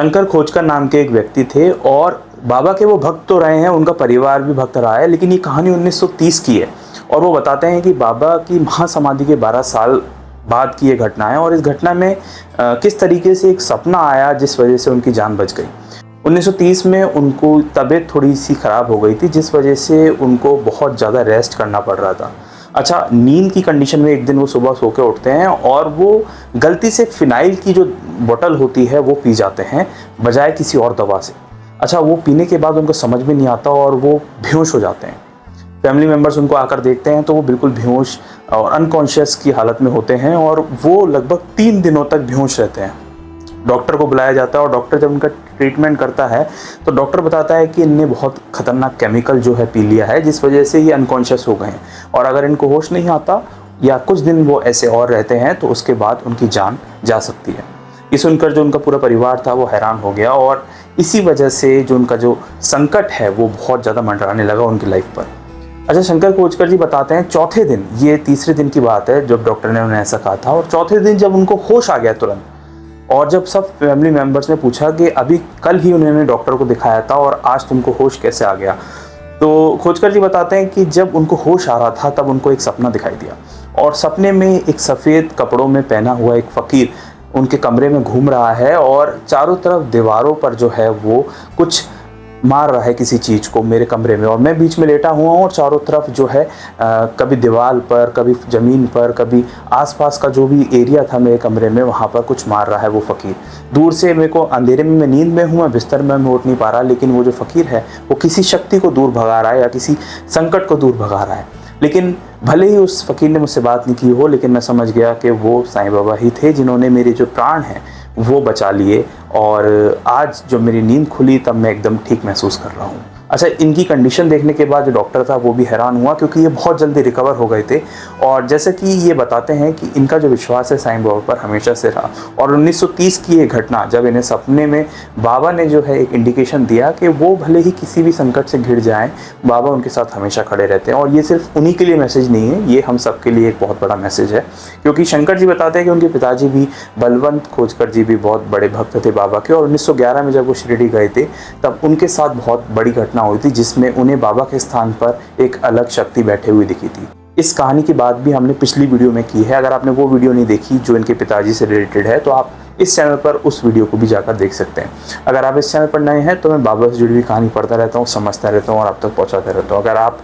शंकर खोजकर नाम के एक व्यक्ति थे और बाबा के वो भक्त तो रहे हैं, उनका परिवार भी भक्त रहा है, लेकिन ये कहानी 1930 की है। और वो बताते हैं कि बाबा की महासमाधि के 12 साल बाद की ये घटना है और इस घटना में किस तरीके से एक सपना आया जिस वजह से उनकी जान बच गई। 1930 में उनको तबीयत थोड़ी सी ख़राब हो गई थी, जिस वजह से उनको बहुत ज़्यादा रेस्ट करना पड़ रहा था। अच्छा, नींद की कंडीशन में एक दिन वो सुबह सो के उठते हैं और वो गलती से फिनाइल की जो बोतल होती है वो पी जाते हैं बजाय किसी और दवा से। अच्छा, वो पीने के बाद उनको समझ में नहीं आता और वो बेहोश हो जाते हैं। फैमिली मेम्बर्स उनको आकर देखते हैं तो वो बिल्कुल बेहोश और अनकॉन्शियस की हालत में होते हैं और वो लगभग 3 दिनों तक बेहोश रहते हैं। डॉक्टर को बुलाया जाता है और डॉक्टर जब उनका ट्रीटमेंट करता है तो डॉक्टर बताता है कि इनने बहुत खतरनाक केमिकल जो है पी लिया है, जिस वजह से ये अनकॉन्शियस हो गए हैं और अगर इनको होश नहीं आता या कुछ दिन वो ऐसे और रहते हैं तो उसके बाद उनकी जान जा सकती है। ये सुनकर जो उनका पूरा परिवार था वो हैरान हो गया और इसी वजह से जो उनका जो संकट है वो बहुत ज़्यादा मंडराने लगा उनकी लाइफ पर। अच्छा, शंकर खोजकर जी बताते हैं चौथे दिन, ये तीसरे दिन की बात है जब डॉक्टर ने उन्हें ऐसा कहा था, और चौथे दिन जब उनको होश आ गया तुरंत, और जब सब फैमिली मेम्बर्स ने पूछा कि अभी कल ही उन्होंने डॉक्टर को दिखाया था और आज तुमको होश कैसे आ गया, तो खोजकर जी बताते हैं कि जब उनको होश आ रहा था तब उनको एक सपना दिखाई दिया और सपने में एक सफ़ेद कपड़ों में पहना हुआ एक फ़कीर उनके कमरे में घूम रहा है और चारों तरफ दीवारों पर जो है वो कुछ मार रहा है किसी चीज़ को मेरे कमरे में, और मैं बीच में लेटा हुआ हूँ और चारों तरफ जो है कभी दीवार पर, कभी ज़मीन पर, कभी आसपास का जो भी एरिया था मेरे कमरे में वहाँ पर कुछ मार रहा है वो फ़कीर। दूर से मेरे को अंधेरे में, मैं नींद में हूँ, मैं बिस्तर में मैं उठ नहीं पा रहा, लेकिन वो जो फ़कीर है वो किसी शक्ति को दूर भगा रहा है या किसी संकट को दूर भगा रहा है। लेकिन भले ही उस फ़कीर ने मुझसे बात नहीं की हो, लेकिन मैं समझ गया कि वो साईं बाबा ही थे जिन्होंने मेरे जो प्राण हैं वो बचा लिए और आज जब मेरी नींद खुली तब मैं एकदम ठीक महसूस कर रहा हूँ। अच्छा, इनकी कंडीशन देखने के बाद जो डॉक्टर था वो भी हैरान हुआ क्योंकि ये बहुत जल्दी रिकवर हो गए थे और जैसे कि ये बताते हैं कि इनका जो विश्वास है साईं बाबा पर हमेशा से रहा। और 1930 की ये घटना जब इन्हें सपने में बाबा ने जो है एक इंडिकेशन दिया कि वो भले ही किसी भी संकट से घिर जाएं, बाबा उनके साथ हमेशा खड़े रहते हैं। और ये सिर्फ उन्हीं के लिए मैसेज नहीं है, ये हम सब के लिए एक बहुत बड़ा मैसेज है, क्योंकि शंकर जी बताते हैं कि उनके पिताजी भी, बलवंत खोजकर जी भी बहुत बड़े भक्त थे बाबा के, और 1911 में जब वो शिरडी गए थे तब उनके साथ बहुत बड़ी घटना हुई थी जिसमें उन्हें बाबा के स्थान पर एक अलग शक्ति बैठे हुए दिखी थी। इस कहानी की बात भी हमने पिछली वीडियो में की है, अगर आपने वो वीडियो नहीं देखी जो इनके पिताजी से रिलेटेड है तो आप इस चैनल पर उस वीडियो को भी जाकर देख सकते हैं। अगर आप इस चैनल पर नए हैं तो मैं बाबा से जुड़ी हुई कहानी पढ़ता रहता हूँ, समझता रहता हूँ और आप तक पहुँचाता रहता हूँ। अगर आप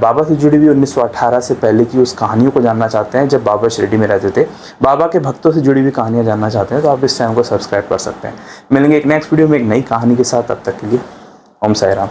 बाबा से जुड़ी हुई 1918 से पहले की उस कहानियों को जानना चाहते हैं जब बाबा शिरडी में रहते थे, बाबा के भक्तों से जुड़ी हुई कहानियाँ जानना चाहते हैं, तो आप इस चैनल को सब्सक्राइब कर सकते हैं। मिलेंगे एक नेक्स्ट वीडियो में एक नई कहानी के साथ, तब तक के लिए ओम साई राम।